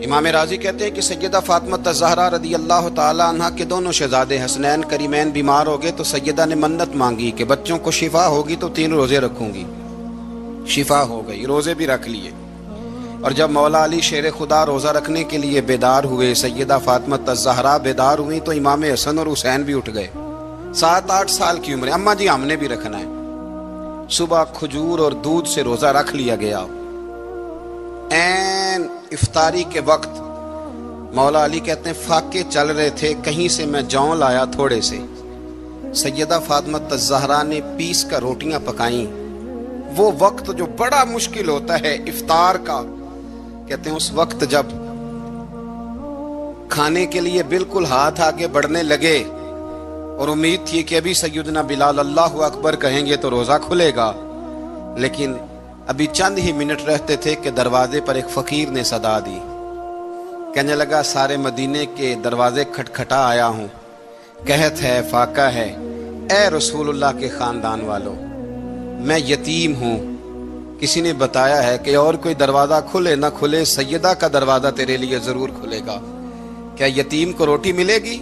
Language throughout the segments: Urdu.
امام راضی کہتے ہیں کہ سیدہ فاطمہ الزہرا رضی اللہ تعالی عنہ کے دونوں شہزادے حسنین کریمین بیمار ہو گئے تو سیدہ نے منت مانگی کہ بچوں کو شفا ہوگی تو 3 روزے رکھوں گی۔ شفا ہو گئی، روزے بھی رکھ لیے۔ اور جب مولا علی شیر خدا روزہ رکھنے کے لیے بیدار ہوئے، سیدہ فاطمہ الزہرا بیدار ہوئی تو امام حسن اور حسین بھی اٹھ گئے۔ 7-8 سال کی عمر، اماں جی ہم نے بھی رکھنا ہے۔ صبح کھجور اور دودھ سے روزہ رکھ لیا گیا۔ این افطاری کے وقت مولا علی کہتے ہیں فاقے چل رہے تھے، کہیں سے میں جون لایا تھوڑے سے، سیدہ فاطمہ الزہرا نے پیس کر روٹیاں پکائیں۔ وہ وقت جو بڑا مشکل ہوتا ہے افطار کا، کہتے ہیں اس وقت جب کھانے کے لیے بالکل ہاتھ آگے بڑھنے لگے اور امید تھی کہ ابھی سیدنا بلال اللہ اکبر کہیں گے تو روزہ کھلے گا، لیکن ابھی چند ہی منٹ رہتے تھے کہ دروازے پر ایک فقیر نے صدا دی۔ کہنے لگا سارے مدینے کے دروازے کھٹکھٹا آیا ہوں، قحط ہے، فاقہ ہے، اے رسول اللہ کے خاندان والوں، میں یتیم ہوں، کسی نے بتایا ہے کہ اور کوئی دروازہ کھلے نہ کھلے سیدہ کا دروازہ تیرے لیے ضرور کھلے گا، کیا یتیم کو روٹی ملے گی؟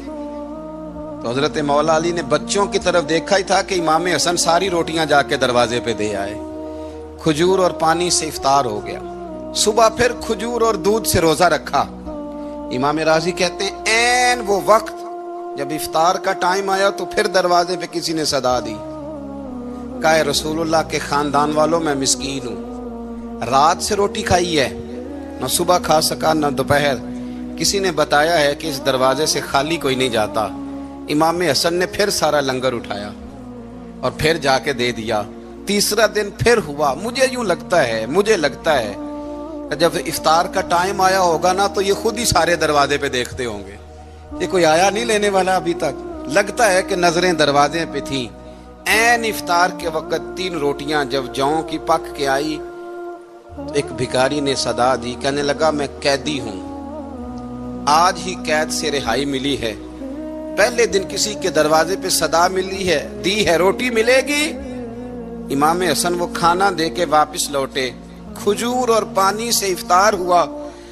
تو حضرت مولا علی نے بچوں کی طرف دیکھا ہی تھا کہ امام حسن ساری روٹیاں جا کے دروازے پہ دے آئے۔ کھجور اور پانی سے افطار ہو گیا۔ صبح پھر کھجور اور دودھ سے روزہ رکھا۔ امام راضی کہتے ہیں این وہ وقت جب افطار کا ٹائم آیا تو پھر دروازے پہ کسی نے صدا دی، کہا اے رسول اللہ کے خاندان والوں میں مسکین ہوں، رات سے روٹی کھائی ہے، نہ صبح کھا سکا نہ دوپہر، کسی نے بتایا ہے کہ اس دروازے سے خالی کوئی نہیں جاتا۔ امام حسن نے پھر سارا لنگر اٹھایا اور پھر جا کے دے دیا۔ تیسرا دن پھر ہوا۔ مجھے لگتا ہے کہ جب افطار کا ٹائم آیا ہوگا نا تو یہ خود ہی سارے دروازے پہ دیکھتے ہوں گے، یہ کوئی آیا نہیں لینے والا ابھی تک۔ لگتا ہے کہ نظریں دروازے پہ تھیں۔ این افطار کے وقت 3 روٹیاں جب جوں کی پک کے آئی تو ایک بھکاری نے صدا دی، کہنے لگا میں قیدی ہوں، آج ہی قید سے رہائی ملی ہے، پہلے دن کسی کے دروازے پہ صدا دی ہے روٹی ملے گی۔ امام حسن وہ کھانا دے کے واپس لوٹے، کھجور اور پانی سے افطار ہوا،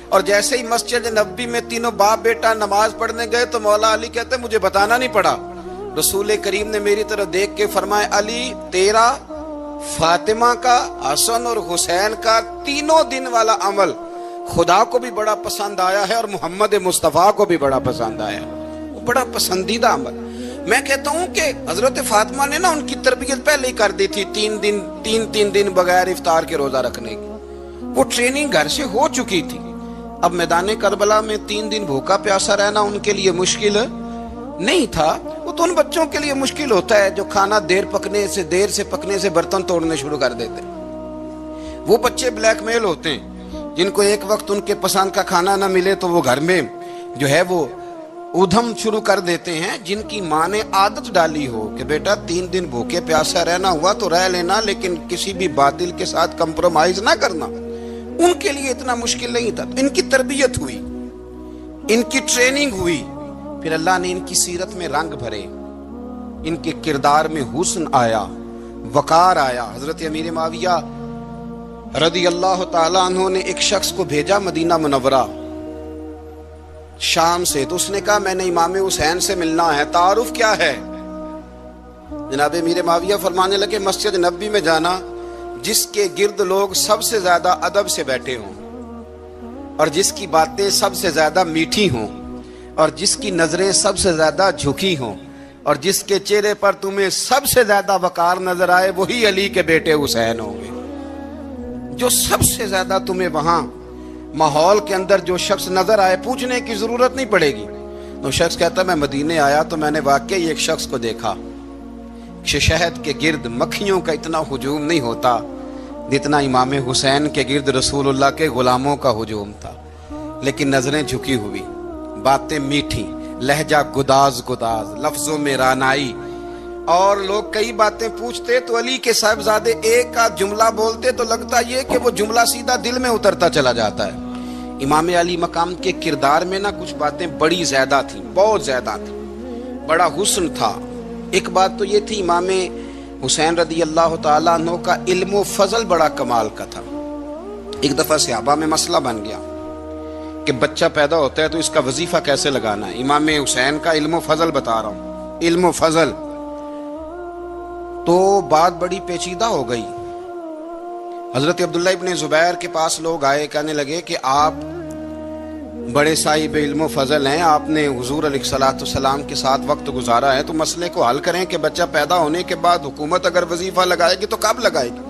اور جیسے ہی مسجد نبوی میں تینوں باپ بیٹا نماز پڑھنے گئے تو مولا علی کہتے مجھے بتانا نہیں پڑا، رسول کریم نے میری طرف دیکھ کے فرمایا علی تیرا، فاطمہ کا، حسن اور حسین کا 3 دن والا عمل خدا کو بھی بڑا پسند آیا ہے اور محمد مصطفیٰ کو بھی بڑا پسند آیا، وہ بڑا پسندیدہ عمل۔ میں کہتا ہوں کہ حضرت فاطمہ نے نا ان کی تربیت پہلے ہی کر دی تھی، 3 دن بغیر افطار کے روزہ رکھنے کی، وہ ٹریننگ گھر سے ہو چکی تھی۔ اب میدان کربلا میں 3 دن بھوکا پیاسا رہنا ان کے لیے مشکل نہیں تھا، وہ تو ان بچوں کے لیے مشکل ہوتا ہے جو کھانا دیر سے پکنے سے برتن توڑنے شروع کر دیتے۔ وہ بچے بلیک میل ہوتے ہیں جن کو ایک وقت ان کے پسند کا کھانا نہ ملے تو وہ گھر میں جو ہے وہ ادھم شروع کر دیتے ہیں، جن کی ماں نے عادت ڈالی ہو کہ بیٹا 3 دن بھوکے پیاسا رہنا ہوا تو رہ لینا، لیکن کسی بھی باطل کے ساتھ کمپرومائز نہ کرنا، ان کے لیے اتنا مشکل نہیں تھا۔ ان کی تربیت ہوئی، ان کی ٹریننگ ہوئی، پھر اللہ نے ان کی سیرت میں رنگ بھرے، ان کے کردار میں حسن آیا، وقار آیا۔ حضرت امیر معاویہ رضی اللہ تعالیٰ عنہ نے ایک شخص کو بھیجا مدینہ منورہ شام سے، تو اس نے کہا میں نے امام حسین سے ملنا ہے، تعارف کیا ہے؟ جناب امیر معاویہ فرمانے لگے مسجد نبوی میں جانا جس کے گرد لوگ سب سے زیادہ ادب سے بیٹھے ہوں اور جس کی باتیں سب سے زیادہ میٹھی ہوں اور جس کی نظریں سب سے زیادہ جھکی ہوں اور جس کے چہرے پر تمہیں سب سے زیادہ وقار نظر آئے، وہی علی کے بیٹے حسین ہوں گے۔ جو سب سے زیادہ تمہیں وہاں ماحول کے اندر جو شخص نظر آئے، پوچھنے کی ضرورت نہیں پڑے گی۔ وہ شخص کہتا میں مدینے آیا تو میں نے واقعی ایک شخص کو دیکھا، شہد کے گرد مکھیوں کا اتنا ہجوم نہیں ہوتا جتنا امام حسین کے گرد رسول اللہ کے غلاموں کا ہجوم تھا، لیکن نظریں جھکی ہوئی، باتیں میٹھی، لہجہ گداز، لفظوں میں رانائی، اور لوگ کئی باتیں پوچھتے تو علی کے صاحبزادے ایک آدھ جملہ بولتے تو لگتا یہ کہ وہ جملہ سیدھا دل میں اترتا چلا جاتا ہے۔ امام علی مقام کے کردار میں نا کچھ باتیں بڑی زیادہ تھیں، بہت زیادہ تھیں، بڑا حسن تھا۔ ایک بات تو یہ تھی امام حسین رضی اللہ تعالیٰ عنہ کا علم و فضل بڑا کمال کا تھا۔ ایک دفعہ صحابہ میں مسئلہ بن گیا کہ بچہ پیدا ہوتا ہے تو اس کا وظیفہ کیسے لگانا ہے. امام حسین کا علم و فضل بتا رہا ہوں, علم و فضل. تو بات بڑی پیچیدہ ہو گئی. حضرت عبداللہ ابن زبیر کے پاس لوگ آئے, کہنے لگے کہ آپ بڑے صاحب علم و فضل ہیں, آپ نے حضور علیہ الصلوۃ والسلام کے ساتھ وقت گزارا ہے, تو مسئلے کو حل کریں کہ بچہ پیدا ہونے کے بعد حکومت اگر وظیفہ لگائے گی تو کب لگائے گی.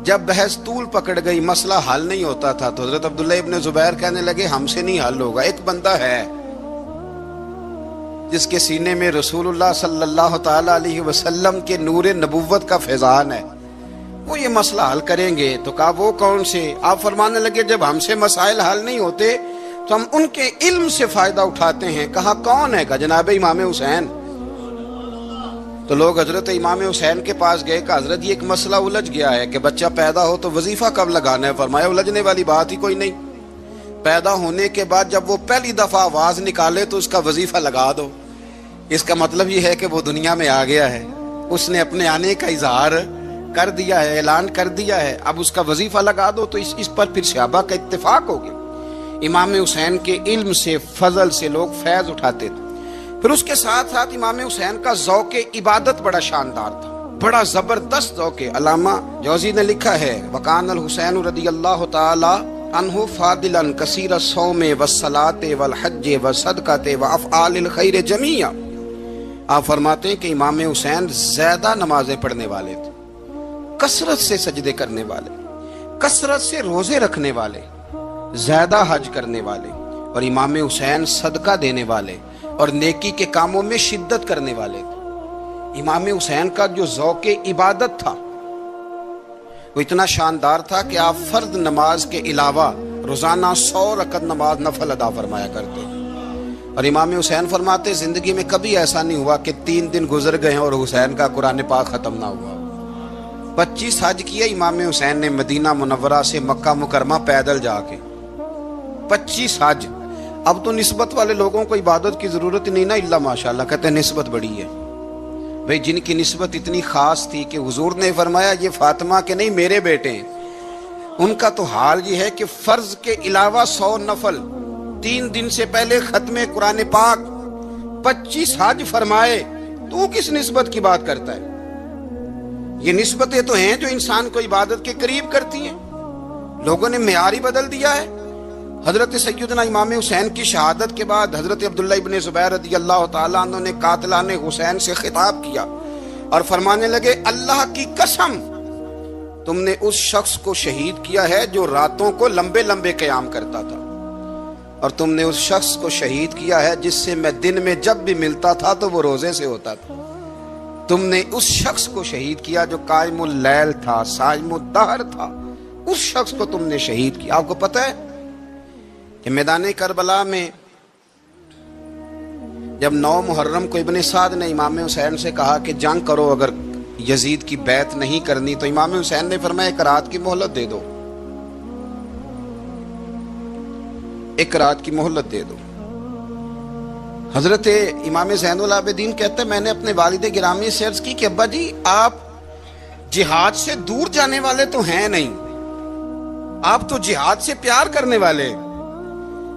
جب بحث طول پکڑ گئی, مسئلہ حل نہیں ہوتا تھا, تو حضرت عبداللہ ابن زبیر کہنے لگے ہم سے نہیں حل ہوگا. ایک بندہ ہے جس کے سینے میں رسول اللہ صلی اللہ تعالی علیہ وسلم کے نور نبوت کا فیضان ہے, وہ یہ مسئلہ حل کریں گے. تو کہا وہ کون سے؟ آپ فرمانے لگے جب ہم سے مسائل حل نہیں ہوتے تو ہم ان کے علم سے فائدہ اٹھاتے ہیں. کہا کون ہے؟ کہا جناب امام حسین. تو لوگ حضرت امام حسین کے پاس گئے کہ حضرت یہ ایک مسئلہ الجھ گیا ہے کہ بچہ پیدا ہو تو وظیفہ کب لگانا ہے. فرمایا الجھنے والی بات ہی کوئی نہیں, پیدا ہونے کے بعد جب وہ پہلی دفعہ آواز نکالے تو اس کا وظیفہ لگا دو. اس کا مطلب یہ ہے کہ وہ دنیا میں آ گیا ہے, اس نے اپنے آنے کا اظہار کر دیا ہے, اعلان کر دیا ہے, اب اس کا وظیفہ لگا دو. تو اس پر پھر صحابہ کا اتفاق ہو گیا. امام حسین کے علم سے, فضل سے لوگ فیض اٹھاتے تھے. پھر اس کے ساتھ ساتھ امام حسین کا ذوق عبادت بڑا شاندار تھا, بڑا زبردست ذوق. علامہ جوزی نے لکھا ہے وکان الحسین رضی اللہ تعالی عنہ فاضلا کثیر الصوم والصلاۃ والحج والصدقۃ وافعال الخیر جمیعا. آپ فرماتے ہیں کہ امام حسین زیادہ نمازیں پڑھنے والے تھے, کثرت سے سجدے کرنے والے, کثرت سے روزے رکھنے والے, زیادہ حج کرنے والے, اور امام حسین صدقہ دینے والے اور نیکی کے کاموں میں شدت کرنے والے تھے. امام حسین کا جو ذوق عبادت تھا وہ اتنا شاندار تھا کہ آپ فرض نماز کے علاوہ روزانہ 100 رکعت نماز نفل ادا فرمایا کرتے. اور امام حسین فرماتے زندگی میں کبھی ایسا نہیں ہوا کہ 3 دن گزر گئے اور حسین کا قرآن پاک ختم نہ ہوا. 25 حج کیے امام حسین نے مدینہ منورہ سے مکہ مکرمہ پیدل جا کے, 25 حج. اب تو نسبت والے لوگوں کو عبادت کی ضرورت نہیں نا, اللہ ماشاءاللہ کہتے ہیں نسبت بڑی ہے. بھئی جن کی نسبت اتنی خاص تھی کہ حضور نے فرمایا یہ فاطمہ کے نہیں میرے بیٹے ہیں, ان کا تو حال یہ ہے کہ فرض کے علاوہ 100 نفل, 3 دن سے پہلے ختم قرآن پاک, 25 حج فرمائے. تو کس نسبت کی بات کرتا ہے؟ یہ نسبتیں تو ہیں جو انسان کو عبادت کے قریب کرتی ہیں. لوگوں نے معیار ہی بدل دیا ہے. حضرت سیدنا امام حسین کی شہادت کے بعد حضرت عبداللہ ابن زبیر رضی اللہ تعالیٰ عنہ نے قاتلان حسین سے خطاب کیا اور فرمانے لگے اللہ کی قسم تم نے اس شخص کو شہید کیا ہے جو راتوں کو لمبے لمبے قیام کرتا تھا, اور تم نے اس شخص کو شہید کیا ہے جس سے میں دن میں جب بھی ملتا تھا تو وہ روزے سے ہوتا تھا. تم نے اس شخص کو شہید کیا جو قائم اللیل تھا, صائم الدہر تھا, اس شخص کو تم نے شہید کیا. آپ کو پتہ ہے کہ میدان کربلا میں جب 9 محرم کو ابن سعد نے امام حسین سے کہا کہ جنگ کرو, اگر یزید کی بیعت نہیں کرنی, تو امام حسین نے فرمایا 1 رات کی مہلت دے دو, 1 رات کی مہلت دے دو. حضرت امام زین العابدین کہتے ہیں میں نے اپنے والد گرامی سے عرض کی کہ ابا جی آپ جہاد سے دور جانے والے تو ہیں نہیں, آپ تو جہاد سے پیار کرنے والے,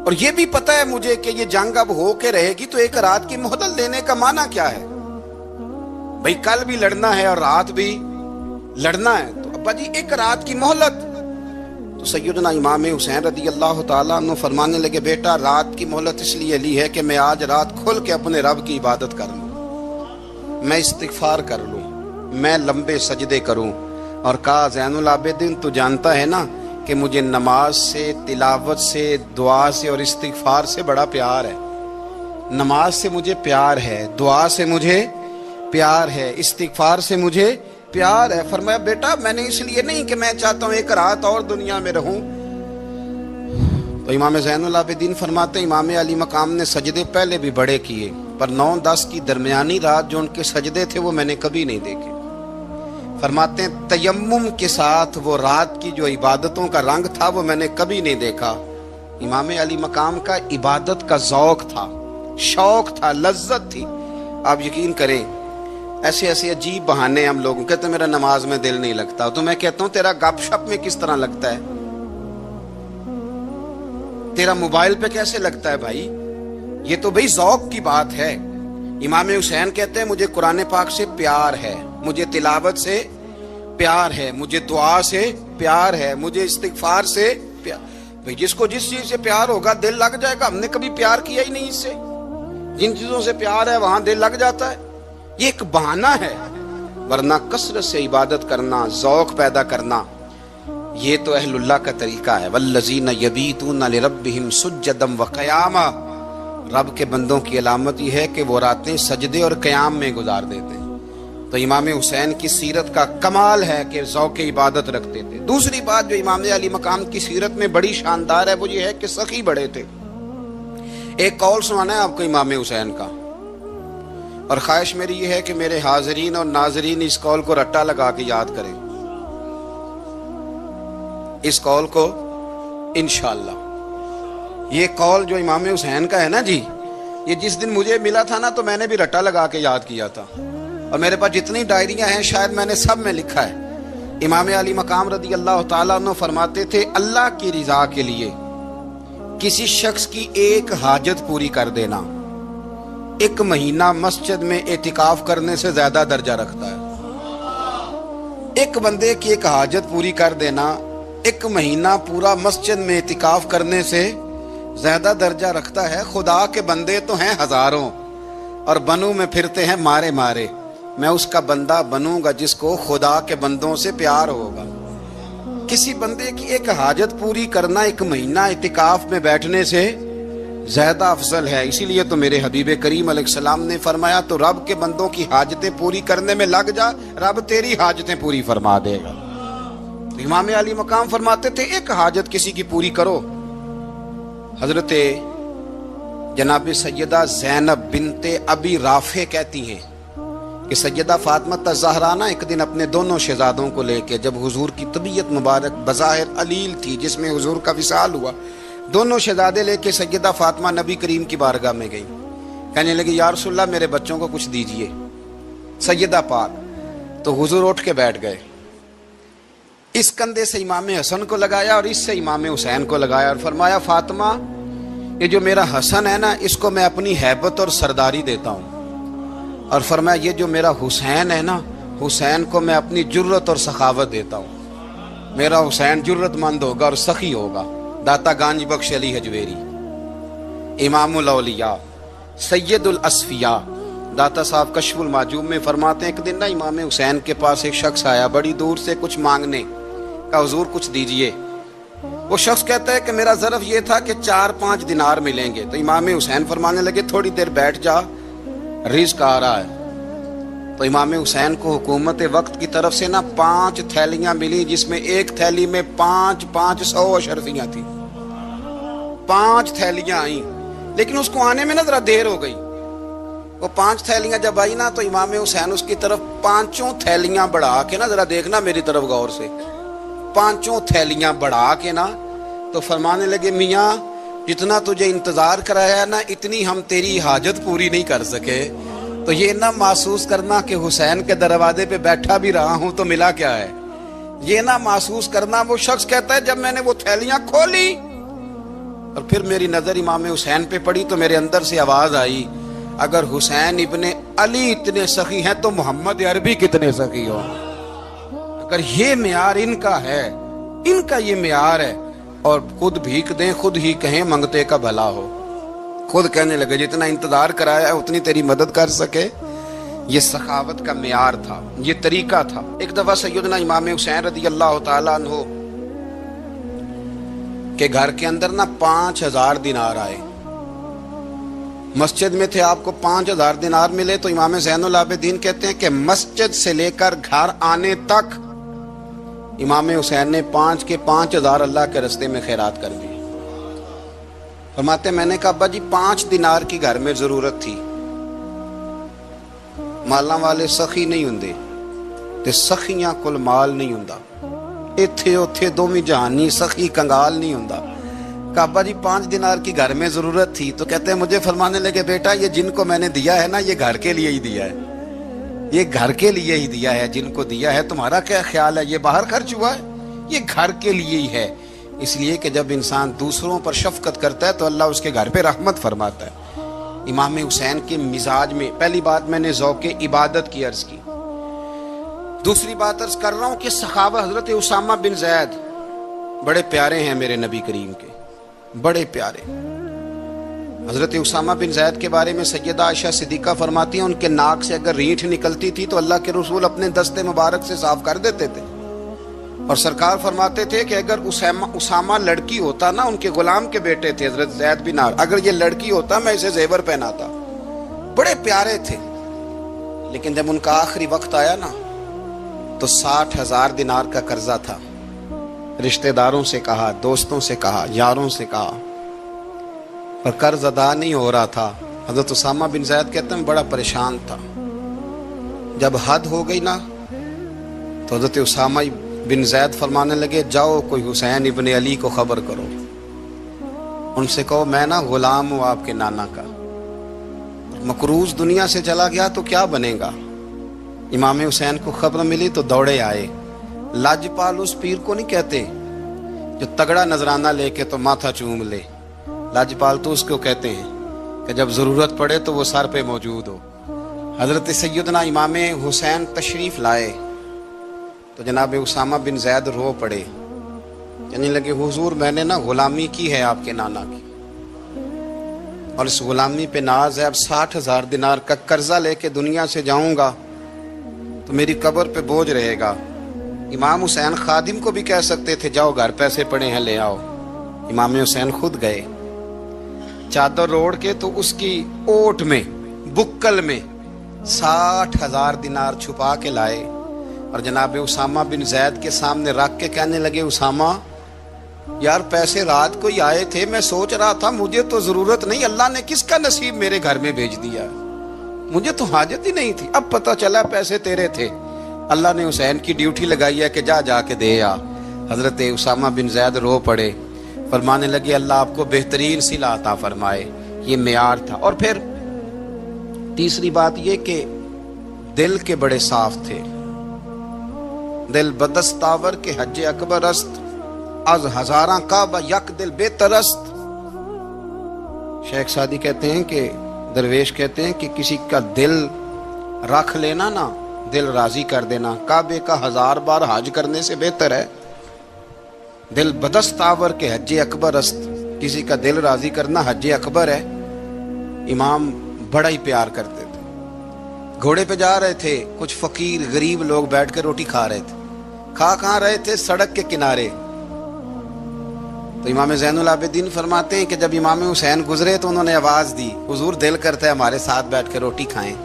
اور یہ بھی پتہ ہے مجھے کہ یہ جنگ اب ہو کے رہے گی, تو 1 رات کی مہلت دینے کا معنی کیا ہے؟ بھئی کل بھی لڑنا ہے اور رات بھی لڑنا ہے, تو ابا جی 1 رات کی مہلت. تو سیدنا امام حسین رضی اللہ تعالیٰ عنہ فرمانے لگے بیٹا رات کی مہلت اس لیے لی ہے کہ میں آج رات کھل کے اپنے رب کی عبادت کر لوں, میں استغفار کر لوں, میں لمبے سجدے کروں. اور کہا زین العابدین تو جانتا ہے نا کہ مجھے نماز سے, تلاوت سے, دعا سے اور استغفار سے بڑا پیار ہے. نماز سے مجھے پیار ہے, دعا سے مجھے پیار ہے, استغفار سے مجھے پیار ہے. فرمایا بیٹا میں نے اس لیے نہیں کہ میں چاہتا ہوں 1 رات اور دنیا میں رہوں. تو امام زین العابدین فرماتے ہیں امام علی مقام نے سجدے پہلے بھی بڑے کیے, پر 9-10 کی درمیانی رات جو ان کے سجدے تھے وہ میں نے کبھی نہیں دیکھے. فرماتے ہیں تیمم کے ساتھ وہ رات کی جو عبادتوں کا رنگ تھا وہ میں نے کبھی نہیں دیکھا. امام علی مقام کا عبادت کا ذوق تھا, شوق تھا, لذت تھی. آپ یقین کریں ایسے ایسے عجیب بہانے ہم لوگوں کہتے ہیں میرا نماز میں دل نہیں لگتا, تو میں کہتا ہوں تیرا گپ شپ میں کس طرح لگتا ہے؟ تیرا موبائل پہ کیسے لگتا ہے بھائی؟ یہ تو بھائی ذوق کی بات ہے۔ امام حسین کہتے ہیں مجھے قرآن پاک سے پیار ہے، مجھے تلاوت سے پیار ہے، مجھے دعا سے پیار ہے، مجھے استغفار سے پیار۔ بھائی جس کو جس چیز سے پیار ہوگا دل لگ جائے گا۔ ہم نے کبھی پیار کیا ہی نہیں اس سے، جن چیزوں سے پیار ہے وہاں دل لگ جاتا ہے۔ یہ ایک بہانہ ہے، ورنہ کثرت سے عبادت کرنا، ذوق پیدا کرنا، یہ تو اہل اللہ کا طریقہ ہے۔ والذین یبیتون لربہم سجدا وقیاما، رب کے بندوں کی علامت یہ ہے کہ وہ راتیں سجدے اور قیام میں گزار دیتے ہیں۔ تو امام حسین کی سیرت کا کمال ہے کہ ذوق عبادت رکھتے تھے۔ دوسری بات جو امام علی مقام کی سیرت میں بڑی شاندار ہے وہ یہ ہے کہ سخی بڑے تھے۔ ایک قول سنانا ہے آپ کو امام حسین کا، اور خواہش میری یہ ہے کہ میرے حاضرین اور ناظرین اس قول کو رٹا لگا کے یاد کریں، اس قول کو انشاءاللہ۔ یہ قول جو امام حسین کا ہے نا جی، یہ جس دن مجھے ملا تھا نا تو میں نے بھی رٹا لگا کے یاد کیا تھا، اور میرے پاس جتنی ڈائریاں ہیں شاید میں نے سب میں لکھا ہے۔ امام علی مقام رضی اللہ تعالیٰ عنہ فرماتے تھے اللہ کی رضا کے لیے کسی شخص کی ایک حاجت پوری کر دینا 1 مہینہ مسجد میں اعتکاف کرنے سے زیادہ درجہ رکھتا ہے۔ ایک بندے کی ایک حاجت پوری کر دینا 1 مہینہ پورا مسجد میں اعتکاف کرنے سے زیادہ درجہ رکھتا ہے۔ خدا کے بندے تو ہیں ہزاروں اور بنوں میں پھرتے ہیں مارے مارے، میں اس کا بندہ بنوں گا جس کو خدا کے بندوں سے پیار ہوگا۔ کسی بندے کی ایک حاجت پوری کرنا 1 مہینہ اعتکاف میں بیٹھنے سے زیادہ افضل ہے۔ اسی لیے تو میرے حبیب کریم علیہ السلام نے فرمایا تو رب کے بندوں کی حاجتیں پوری کرنے میں لگ جا، رب تیری حاجتیں پوری فرما دے گا۔ امام علی مقام فرماتے تھے ایک حاجت کسی کی پوری کرو۔ حضرت جناب سیدہ زینب بنت ابی رافع کہتی ہیں کہ سیدہ فاطمہ الزہرا ایک دن اپنے دونوں شہزادوں کو لے کے، جب حضور کی طبیعت مبارک بظاہر علیل تھی جس میں حضور کا وصال ہوا، دونوں شہزادے لے کے سیدہ فاطمہ نبی کریم کی بارگاہ میں گئی، کہنے لگی یا رسول اللہ میرے بچوں کو کچھ دیجئے سیدہ پاک۔ تو حضور اٹھ کے بیٹھ گئے، اس کندھے سے امام حسن کو لگایا اور اس سے امام حسین کو لگایا اور فرمایا فاطمہ یہ جو میرا حسن ہے نا اس کو میں اپنی ہیبت اور سرداری دیتا ہوں، اور فرمایا یہ جو میرا حسین ہے نا حسین کو میں اپنی جرت اور سخاوت دیتا ہوں۔ میرا حسین جرت مند ہوگا اور سخی ہوگا۔ داتا گانج بخش علی حجویری، امام الاولیاء، سید الاسفیاء، داتا صاحب کشف المعجوب میں فرماتے ہیں ایک دن نا امام حسین کے پاس ایک شخص آیا بڑی دور سے کچھ مانگنے کا، حضور کچھ دیجئے۔ وہ شخص کہتا ہے کہ میرا ظرف یہ تھا کہ 4-5 دینار ملیں گے۔ تو امام حسین فرمانے لگے تھوڑی دیر بیٹھ جا، رزق آ رہا ہے۔ تو امام حسین کو حکومت وقت کی طرف سے نا 5 تھیلیاں ملی جس میں ایک تھیلی میں 500 اشرفیاں تھیں۔ 5 تھیلیاں آئیں، لیکن اس کو آنے میں نا ذرا دیر ہو گئی۔ وہ 5 تھیلیاں جب آئی نا تو امام حسین اس کی طرف 5 تھیلیاں بڑھا کے نا، ذرا دیکھنا میری طرف غور سے، 5 تھیلیاں بڑھا کے نا تو فرمانے لگے میاں جتنا تجھے انتظار کرایا نا اتنی ہم تیری حاجت پوری نہیں کر سکے۔ تو یہ نہ محسوس کرنا کہ حسین کے دروازے پہ بیٹھا بھی رہا ہوں تو ملا کیا ہے، یہ نہ محسوس کرنا۔ وہ شخص کہتا ہے جب میں نے وہ تھیلیاں کھولی اور پھر میری نظر امام حسین پہ پڑی تو میرے اندر سے آواز آئی اگر حسین ابن علی اتنے سخی ہیں تو محمد عربی کتنے سخی ہو۔ اگر یہ معیار ان کا ہے، ان کا یہ معیار ہے، اور خود بھیک دیں خود ہی کہیں منگتے کا بھلا ہو، خود کہنے لگے جتنا انتظار کرایا ہے اتنی تیری مدد کر سکے۔ یہ سخاوت کا معیار تھا، یہ طریقہ تھا۔ ایک دفعہ سیدنا امام حسین رضی اللہ تعالیٰ عنہ کے گھر کے اندر نا 5000 دینار آئے۔ مسجد میں تھے، آپ کو 5000 دینار ملے تو امام زین العابدین کہتے ہیں کہ مسجد سے لے کر گھر آنے تک امام حسین نے 5 کے 5000 اللہ کے رستے میں خیرات کر دی۔ فرماتے میں نے کہا ابا جی 5 دینار کی گھر میں ضرورت تھی، مالاں والے سخی نہیں ہوندے تے سخیاں کل مال نہیں ہوندا، ایتھے اوتھے دوویں جہانی سخی کنگال نہیں ہوندا۔ کہا ابا جی 5 دینار کی گھر میں ضرورت تھی، تو کہتے ہیں مجھے فرمانے لگے بیٹا یہ جن کو میں نے دیا ہے نا یہ گھر کے لیے ہی دیا ہے، یہ گھر کے لیے ہی دیا ہے، جن کو دیا ہے تمہارا کیا خیال ہے یہ باہر خرچ ہوا ہے؟ یہ گھر کے لیے ہی ہے۔ اس لیے کہ جب انسان دوسروں پر شفقت کرتا ہے تو اللہ اس کے گھر پہ رحمت فرماتا ہے۔ امام حسین کے مزاج میں پہلی بات میں نے ذوق عبادت کی عرض کی، دوسری بات عرض کر رہا ہوں کہ صحابہ حضرت اسامہ بن زید بڑے پیارے ہیں میرے نبی کریم کے، بڑے پیارے۔ حضرت اسامہ بن زید کے بارے میں سیدہ عائشہ صدیقہ فرماتی ہیں ان کے ناک سے اگر ریٹھ نکلتی تھی تو اللہ کے رسول اپنے دستے مبارک سے صاف کر دیتے تھے، اور سرکار فرماتے تھے کہ اگر اسامہ لڑکی ہوتا نا، ان کے غلام کے بیٹے تھے حضرت زید بن عمرو، اگر یہ لڑکی ہوتا میں اسے زیور پہناتا۔ بڑے پیارے تھے، لیکن جب ان کا آخری وقت آیا نا تو 60,000 دینار کا قرضہ تھا، رشتہ داروں سے کہا، دوستوں سے کہا، یاروں سے کہا، پر قرض ادا نہیں ہو رہا تھا۔ حضرت اسامہ بن زید کہتے ہیں بڑا پریشان تھا۔ جب حد ہو گئی نا تو حضرت اسامہ بن زید فرمانے لگے جاؤ کوئی حسین ابن علی کو خبر کرو، ان سے کہو میں نا غلام ہوں آپ کے نانا کا، مقروض دنیا سے چلا گیا تو کیا بنے گا۔ امام حسین کو خبر ملی تو دوڑے آئے۔ لاجپال اس پیر کو نہیں کہتے جو تگڑا نذرانہ لے کے تو ماتھا چوم لے، لاجپال تو اس کو کہتے ہیں کہ جب ضرورت پڑے تو وہ سر پہ موجود ہو۔ حضرت سیدنا امام حسین تشریف لائے تو جناب اسامہ بن زید رو پڑے، کہنے لگے حضور میں نے نا غلامی کی ہے آپ کے نانا کی، اور اس غلامی پہ ناز ہے، اب 60,000 دینار کا قرضہ لے کے دنیا سے جاؤں گا تو میری قبر پہ بوجھ رہے گا۔ امام حسین خادم کو بھی کہہ سکتے تھے جاؤ گھر پیسے پڑے ہیں لے آؤ، امام حسین خود گئے، چادر اوڑھ کے تو اس کی اوٹ میں بکل میں 60,000 دینار چھپا کے لائے، اور جناب اسامہ بن زید کے سامنے رکھ کے کہنے لگے اسامہ یار پیسے رات کو ہی آئے تھے، میں سوچ رہا تھا مجھے تو ضرورت نہیں، اللہ نے کس کا نصیب میرے گھر میں بھیج دیا، مجھے تو حاجت ہی نہیں تھی، اب پتہ چلا پیسے تیرے تھے، اللہ نے حسین کی ڈیوٹی لگائی ہے کہ جا کے دے آ۔ حضرت اسامہ بن زید رو پڑے، فرمانے لگے اللہ آپ کو بہترین صلہ عطا فرمائے، یہ معیار تھا۔ اور پھر تیسری بات یہ کہ دل کے بڑے صاف تھے، دل بدستاور کے حج اکبر است، از ہزاراں کعبہ یک دل بہتر است۔ شیخ سعدی کہتے ہیں کہ درویش کہتے ہیں کہ کسی کا دل رکھ لینا نا، دل راضی کر دینا، کعبے کا 1000 بار حج کرنے سے بہتر ہے۔ دل بدستاور کے حج اکبر است، کسی کا دل راضی کرنا حج اکبر ہے۔ امام بڑا ہی پیار کرتے تھے، گھوڑے پہ جا رہے تھے، کچھ فقیر غریب لوگ بیٹھ کے روٹی کھا رہے تھے، کہاں رہے تھے؟ سڑک کے کنارے۔ تو امام زین العابدین فرماتے ہیں کہ جب امام حسین گزرے تو انہوں نے آواز دی حضور دل کرتا ہے ہمارے ساتھ بیٹھ کے روٹی کھائیں۔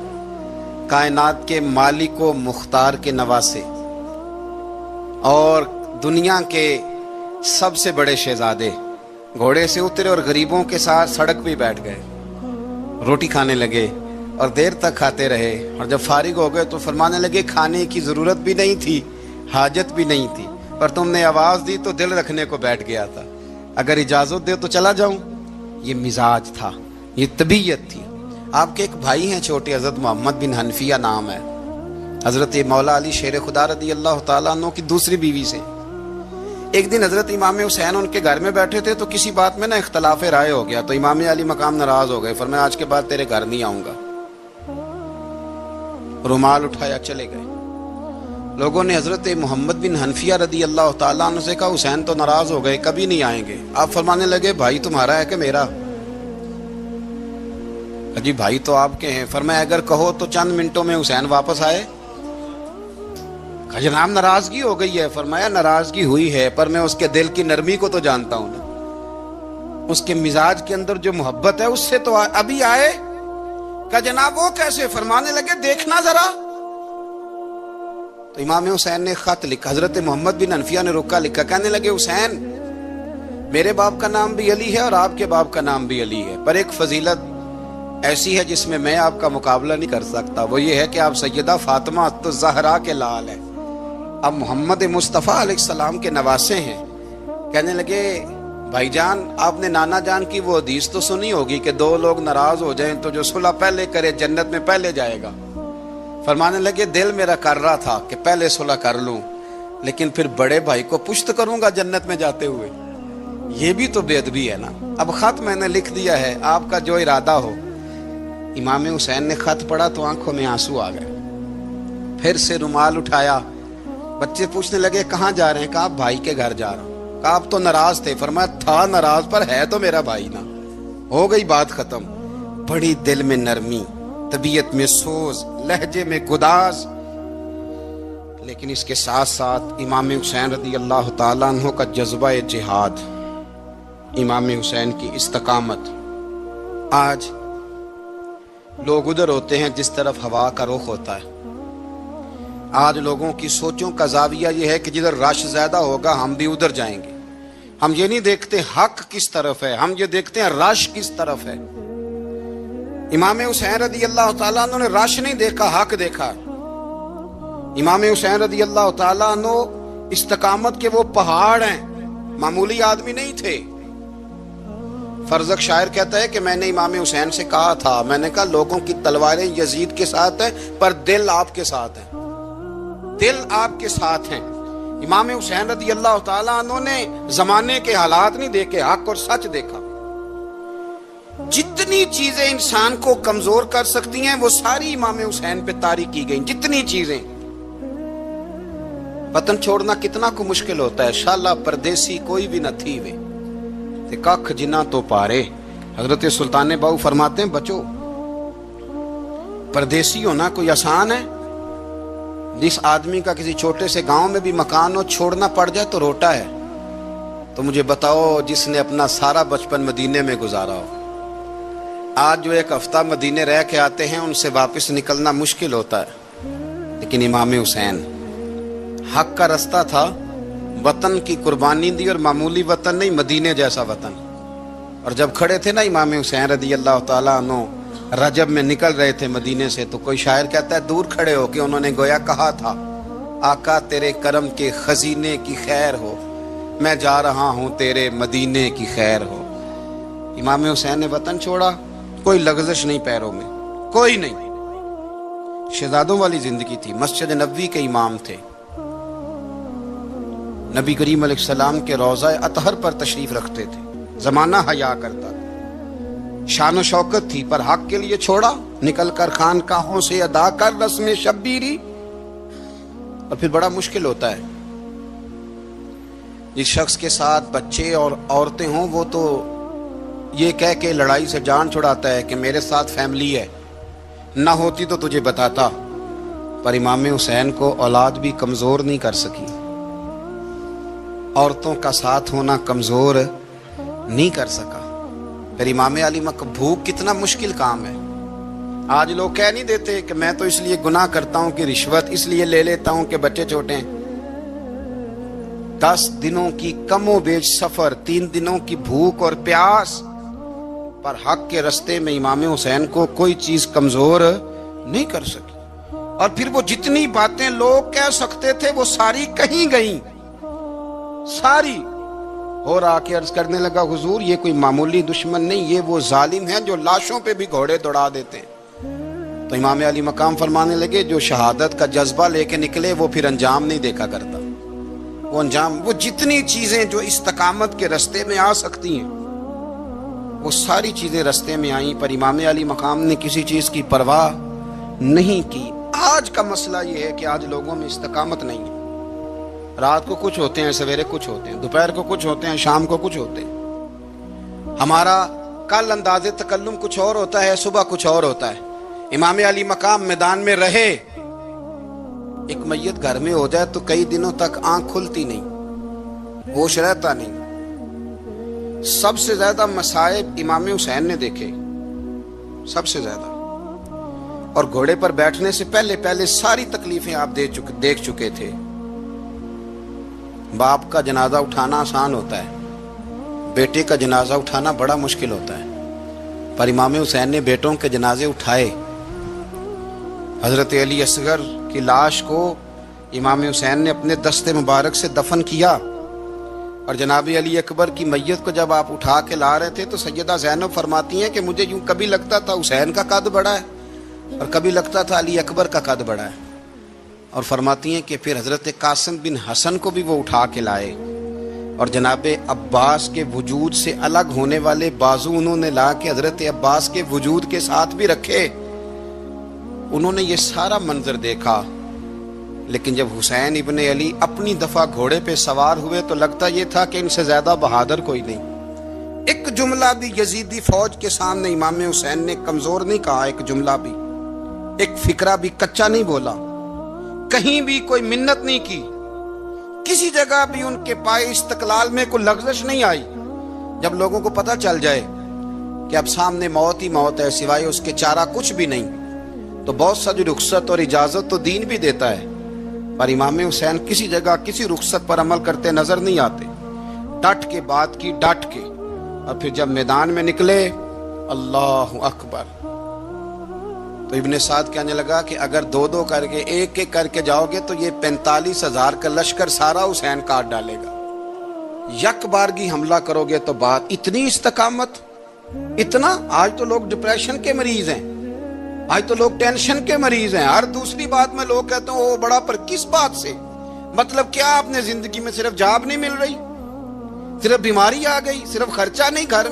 کائنات کے مالک و مختار کے نواسے اور دنیا کے سب سے بڑے شہزادے گھوڑے سے اترے اور غریبوں کے ساتھ سڑک پہ بیٹھ گئے، روٹی کھانے لگے اور دیر تک کھاتے رہے، اور جب فارغ ہو گئے تو فرمانے لگے کھانے کی ضرورت بھی نہیں تھی، حاجت بھی نہیں تھی، پر تم نے آواز دی تو دل رکھنے کو بیٹھ گیا تھا، اگر اجازت دے تو چلا جاؤں۔ یہ مزاج تھا، یہ طبیعت تھی۔ آپ کے ایک بھائی ہیں چھوٹے، حضرت محمد بن حنفیہ نام ہے، حضرت مولا علی شیر خدا رضی اللہ تعالیٰ عنہ کی دوسری بیوی سے۔ ایک دن حضرت امام حسین ان کے گھر میں بیٹھے تھے تو کسی بات میں نا اختلاف رائے ہو گیا، تو امام علی مقام ناراض ہو گئے، فرمایا آج کے بعد تیرے گھر نہیں آؤں گا، رومال اٹھایا چلے گئے۔ لوگوں نے حضرت محمد بن حنفیہ رضی اللہ تعالیٰ عنہ سے کہا حسین تو ناراض ہو گئے، کبھی نہیں آئیں گے۔ آپ فرمانے لگے بھائی تمہارا ہے کہ میرا؟ جی بھائی تو آپ کے ہیں۔ فرمایا اگر کہو تو چند منٹوں میں حسین واپس آئے۔ جناب ناراضگی ہو گئی ہے۔ فرمایا ناراضگی ہوئی ہے پر میں اس کے دل کی نرمی کو تو جانتا ہوں نا، اس کے مزاج کے اندر جو محبت ہے اس سے تو ابھی آئے۔ کہ جناب وہ کیسے؟ فرمانے لگے دیکھنا ذرا۔ تو امام حسین نے خط لکھا، حضرت محمد بن حنفیہ نے رکا لکھا، کہنے لگے حسین میرے باپ کا نام بھی علی ہے اور آپ کے باپ کا نام بھی علی ہے، پر ایک فضیلت ایسی ہے جس میں میں آپ کا مقابلہ نہیں کر سکتا، وہ یہ ہے کہ آپ سیدہ فاطمہ الزہرا کے لال ہیں، اب محمد مصطفیٰ علیہ السلام کے نواسے ہیں۔ کہنے لگے بھائی جان آپ نے نانا جان کی وہ حدیث تو سنی ہوگی کہ دو لوگ ناراض ہو جائیں تو جو صلح پہلے کرے جنت میں پہلے جائے گا۔ فرمانے لگے دل میرا کر رہا تھا کہ پہلے صلح کر لوں، لیکن پھر بڑے بھائی کو پشت کروں گا جنت میں جاتے ہوئے، یہ بھی تو بے ادبی ہے نا. اب خط میں نے لکھ دیا ہے, آپ کا جو ارادہ ہو. امام حسین نے خط پڑھا تو آنکھوں میں آنسو آ گئے. پھر سے رومال اٹھایا. بچے پوچھنے لگے کہاں جا رہے ہیں؟ کہا بھائی کے گھر جا رہا ہوں. کہا آپ تو ناراض تھے. فرمایا تھا ناراض, پر ہے تو میرا بھائی نا. ہو گئی بات ختم. بڑی دل میں نرمی, طبیعت میں سوز, لہجے میں گداز. لیکن اس کے ساتھ ساتھ امام حسین رضی اللہ تعالیٰ عنہ کا جذبہ جہاد, امام حسین کی استقامت. آج لوگ ادھر ہوتے ہیں جس طرف ہوا کا رخ ہوتا ہے. آج لوگوں کی سوچوں کا زاویہ یہ ہے کہ جدھر رش زیادہ ہوگا ہم بھی ادھر جائیں گے. ہم یہ نہیں دیکھتے حق کس طرف ہے, ہم یہ دیکھتے ہیں رش کس طرف ہے. امام حسین رضی اللہ تعالیٰ عنہ نے رش نہیں دیکھا, حق دیکھا. امام حسین رضی اللہ تعالیٰ عنہ استقامت کے وہ پہاڑ ہیں, معمولی آدمی نہیں تھے. فرزق شاعر کہتا ہے کہ میں نے امام حسین سے کہا تھا, میں نے کہا لوگوں کی تلواریں یزید کے ساتھ ہیں پر دل آپ کے ساتھ ہیں, دل آپ کے ساتھ ہیں. امام حسین رضی اللہ تعالیٰ عنہ نے زمانے کے حالات نہیں دیکھے, حق اور سچ دیکھا. جتنی چیزیں انسان کو کمزور کر سکتی ہیں وہ ساری امام حسین پہ طاری کی گئیں. جتنی چیزیں. وطن چھوڑنا کتنا کو مشکل ہوتا ہے. شالا پردیسی کوئی بھی نہ تھی وے تے ککھ جنہ تو پارے. حضرت سلطان باؤ فرماتے ہیں بچو, پردیسی ہونا کوئی آسان ہے؟ جس آدمی کا کسی چھوٹے سے گاؤں میں بھی مکان ہو, چھوڑنا پڑ جائے تو روٹا ہے. تو مجھے بتاؤ جس نے اپنا سارا بچپن مدینے میں گزارا ہو. آج جو ایک ہفتہ مدینے رہ کے آتے ہیں ان سے واپس نکلنا مشکل ہوتا ہے. لیکن امام حسین حق کا رستہ تھا, وطن کی قربانی دی, اور معمولی وطن نہیں, مدینے جیسا وطن. اور جب کھڑے تھے نا امام حسین رضی اللہ تعالیٰ عنہ رجب میں نکل رہے تھے مدینے سے, تو کوئی شاعر کہتا ہے دور کھڑے ہو کہ انہوں نے گویا کہا تھا آقا تیرے کرم کے خزینے کی خیر ہو, میں جا رہا ہوں تیرے مدینے کی خیر ہو. امام حسین نے وطن چھوڑا, کوئی لغزش نہیں پیروں میں, کوئی نہیں. شہزادوں والی زندگی تھی. مسجد نبوی کے امام تھے. نبی کریم علیہ السلام کے روضہ اطہر پر تشریف رکھتے تھے. زمانہ حیا کرتا تھا, شان و شوکت تھی, پر حق کے لیے چھوڑا. نکل کر خانقاہوں سے ادا کر رسم شبیری. اور پھر بڑا مشکل ہوتا ہے. جس شخص کے ساتھ بچے اور عورتیں ہوں وہ تو یہ کہہ کے لڑائی سے جان چھڑاتا ہے کہ میرے ساتھ فیملی ہے, نہ ہوتی تو تجھے بتاتا. پر امام حسین کو اولاد بھی کمزور نہیں کر سکی, عورتوں کا ساتھ ہونا کمزور نہیں کر سکا. پھر امام علی مکہ بھوک کتنا مشکل کام ہے. آج لوگ کہہ نہیں دیتے کہ میں تو اس لیے گناہ کرتا ہوں کہ رشوت اس لیے لے لیتا ہوں کہ بچے چھوٹے ہیں. 10 دنوں کی کم و بیش سفر, 3 دنوں کی بھوک اور پیاس, پر حق کے رستے میں امام حسین کو کوئی چیز کمزور نہیں کر سکی. اور پھر وہ جتنی باتیں لوگ کہہ سکتے تھے وہ ساری کہیں گئیں, ساری. اور آ کے عرض کرنے لگا حضور یہ کوئی معمولی دشمن نہیں, یہ وہ ظالم ہیں جو لاشوں پہ بھی گھوڑے دوڑا دیتے ہیں. تو امام علی مقام فرمانے لگے جو شہادت کا جذبہ لے کے نکلے وہ پھر انجام نہیں دیکھا کرتا. وہ انجام, وہ جتنی چیزیں جو استقامت کے رستے میں آ سکتی ہیں وہ ساری چیزیں رستے میں آئیں, پر امام علی مقام نے کسی چیز کی پرواہ نہیں کی. آج کا مسئلہ یہ ہے کہ آج لوگوں میں استقامت نہیں ہے. رات کو کچھ ہوتے ہیں, سویرے کچھ ہوتے ہیں, دوپہر کو کچھ ہوتے ہیں, شام کو کچھ ہوتے ہیں. ہمارا کل انداز تکلم کچھ اور ہوتا ہے, صبح کچھ اور ہوتا ہے. امام علی مقام میدان میں رہے, ایک میت گھر میں ہو جائے تو کئی دنوں تک آنکھ کھلتی نہیں, ہوش رہتا نہیں. سب سے زیادہ مصائب امام حسین نے دیکھے, سب سے زیادہ. اور گھوڑے پر بیٹھنے سے پہلے ساری تکلیفیں آپ دیکھ چکے تھے. باپ کا جنازہ اٹھانا آسان ہوتا ہے, بیٹے کا جنازہ اٹھانا بڑا مشکل ہوتا ہے. پر امام حسین نے بیٹوں کے جنازے اٹھائے. حضرت علی اصغر کی لاش کو امام حسین نے اپنے دست مبارک سے دفن کیا, اور جناب علی اکبر کی میت کو جب آپ اٹھا کے لا رہے تھے تو سیدہ زینب فرماتی ہیں کہ مجھے یوں کبھی لگتا تھا حسین کا قد بڑا ہے اور کبھی لگتا تھا علی اکبر کا قد بڑا ہے. اور فرماتی ہیں کہ پھر حضرت قاسم بن حسن کو بھی وہ اٹھا کے لائے, اور جناب عباس کے وجود سے الگ ہونے والے بازو انہوں نے لا کے حضرت عباس کے وجود کے ساتھ بھی رکھے. انہوں نے یہ سارا منظر دیکھا، لیکن جب حسین ابن علی اپنی دفعہ گھوڑے پہ سوار ہوئے تو لگتا یہ تھا کہ ان سے زیادہ بہادر کوئی نہیں. ایک جملہ بھی یزیدی فوج کے سامنے امام حسین نے کمزور نہیں کہا، ایک جملہ بھی، ایک فکرہ بھی کچا نہیں بولا، کہیں بھی کوئی منت نہیں کی، کسی جگہ بھی ان کے پائے استقلال میں کوئی لغزش نہیں آئی. جب لوگوں کو پتہ چل جائے کہ اب سامنے موت ہی موت ہے، سوائے اس کے چارہ کچھ بھی نہیں، تو بہت ساری رخصت اور اجازت تو دین بھی دیتا ہے، پر امام حسین کسی جگہ کسی رخصت پر عمل کرتے نظر نہیں آتے. ڈٹ کے بات کی، ڈٹ کے. اور پھر جب میدان میں نکلے، اللہ اکبر، تو ابن سعد کہنے لگا کہ اگر دو دو کر کے ایک ایک کر کے جاؤ گے تو یہ 45,000 کا لشکر سارا حسین کاٹ ڈالے گا. یک بارگی حملہ کرو گے تو بات. اتنی استقامت، اتنا. آج تو لوگ ڈپریشن کے مریض ہیں، آج تو لوگ ٹینشن کے مریض ہیں. ہر دوسری بات میں لوگ کہتے ہیں وہ بڑا، پر کس بات سے؟ مطلب کیا آپ نے زندگی میں صرف جاب نہیں مل رہی، صرف بیماری آ گئی، صرف خرچہ نہیں گھر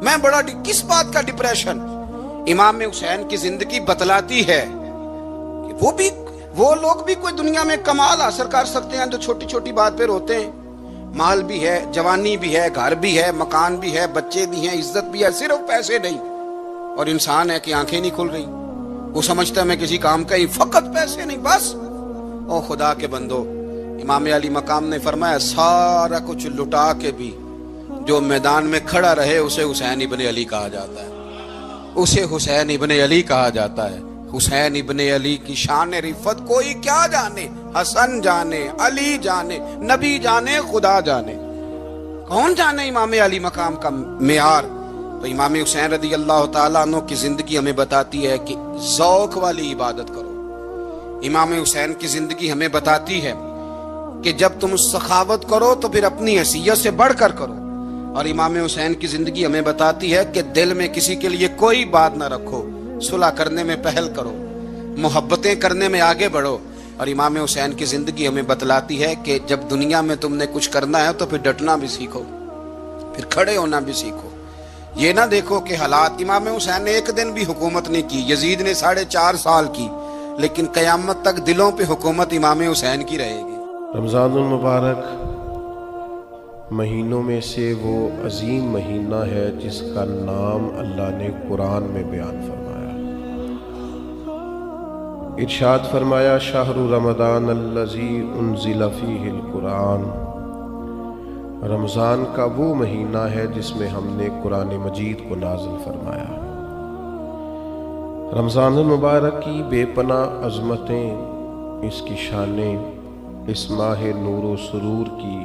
میں بڑا، کس بات کا ڈپریشن؟ امام حسین کی زندگی بتلاتی ہے کہ وہ لوگ بھی کوئی دنیا میں کمال حاصل کر سکتے ہیں جو چھوٹی چھوٹی بات پہ روتے ہیں. مال بھی ہے، جوانی بھی ہے، گھر بھی ہے، مکان بھی ہے، بچے بھی ہیں، عزت بھی ہے، صرف پیسے نہیں. اور انسان ہے کہ آنکھیں نہیں کھل رہی، وہ سمجھتا ہے میں کسی کام کا ہی، فقط پیسے نہیں بس. او خدا کے بندو، امام علی مقام نے فرمایا سارا کچھ لٹا کے بھی جو میدان میں کھڑا رہے اسے حسین ابن علی کہا جاتا ہے، اسے حسین ابن علی کہا جاتا ہے. حسین ابن علی کی شان رفت کوئی کیا جانے، حسن جانے، علی جانے، نبی جانے، خدا جانے، کون جانے امام علی مقام کا معیار. تو امام حسین رضی اللہ تعالیٰ عنہ کی زندگی ہمیں بتاتی ہے کہ ذوق والی عبادت کرو. امام حسین کی زندگی ہمیں بتاتی ہے کہ جب تم سخاوت کرو تو پھر اپنی حیثیت سے بڑھ کر کرو. اور امام حسین کی زندگی ہمیں بتاتی ہے کہ دل میں کسی کے لیے کوئی بات نہ رکھو، صلح کرنے میں پہل کرو، محبتیں کرنے میں آگے بڑھو. اور امام حسین کی زندگی ہمیں بتلاتی ہے کہ جب دنیا میں تم نے کچھ کرنا ہے تو پھر ڈٹنا بھی سیکھو، پھر کھڑے ہونا بھی سیکھو. یہ نہ دیکھو کہ حالات. امام حسین نے ایک دن بھی حکومت نہیں کی، یزید نے 4.5 سال کی، لیکن قیامت تک دلوں پہ حکومت امام حسین کی رہے گی. رمضان المبارک مہینوں میں سے وہ عظیم مہینہ ہے جس کا نام اللہ نے قرآن میں بیان فرمایا. ارشاد فرمایا شہر رمضان الذی انزل فیہ القرآن، رمضان کا وہ مہینہ ہے جس میں ہم نے قرآن مجید کو نازل فرمایا. رمضان المبارک کی بے پناہ عظمتیں، اس کی شانیں، اس ماہ نور و سرور کی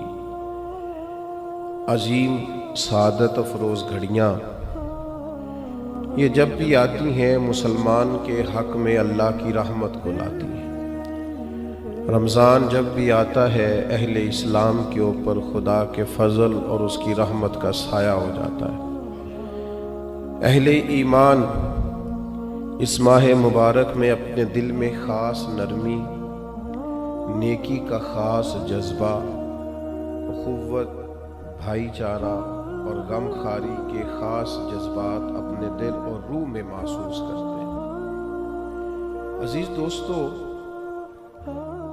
عظیم سعادت افروز گھڑیاں، یہ جب بھی آتی ہیں مسلمان کے حق میں اللہ کی رحمت کو لاتی ہیں. رمضان جب بھی آتا ہے اہل اسلام کے اوپر خدا کے فضل اور اس کی رحمت کا سایہ ہو جاتا ہے. اہل ایمان اس ماہ مبارک میں اپنے دل میں خاص نرمی، نیکی کا خاص جذبہ، اخوت، بھائی چارہ اور غم خاری کے خاص جذبات اپنے دل اور روح میں محسوس کرتے ہیں. عزیز دوستو،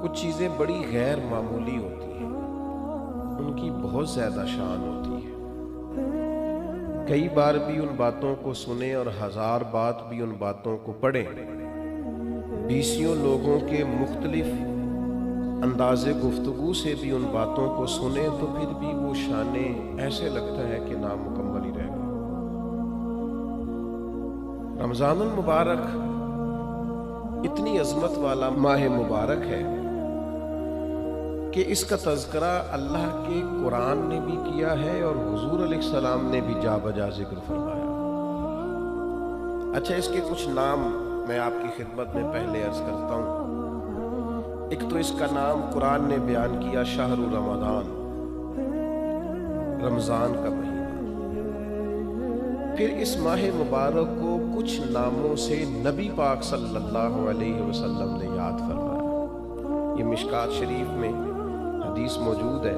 کچھ چیزیں بڑی غیر معمولی ہوتی ہیں، ان کی بہت زیادہ شان ہوتی ہے. کئی بار بھی ان باتوں کو سنیں اور 1000 بات بھی ان باتوں کو پڑھیں، 20 لوگوں کے مختلف انداز گفتگو سے بھی ان باتوں کو سنیں تو پھر بھی وہ شانیں ایسے لگتا ہے کہ نامکمل ہی رہ گئے. رمضان المبارک اتنی عظمت والا ماہ مبارک ہے کہ اس کا تذکرہ اللہ کے قرآن نے بھی کیا ہے اور حضور علیہ السلام نے بھی جا بجا ذکر فرمایا. اچھا، اس کے کچھ نام میں آپ کی خدمت میں پہلے عرض کرتا ہوں. ایک تو اس کا نام قرآن نے بیان کیا شہر رمضان، رمضان کا مہینہ. پھر اس ماہ مبارک کو کچھ ناموں سے نبی پاک صلی اللہ علیہ وسلم نے یاد فرمایا. یہ مشکات شریف میں حدیث موجود ہے.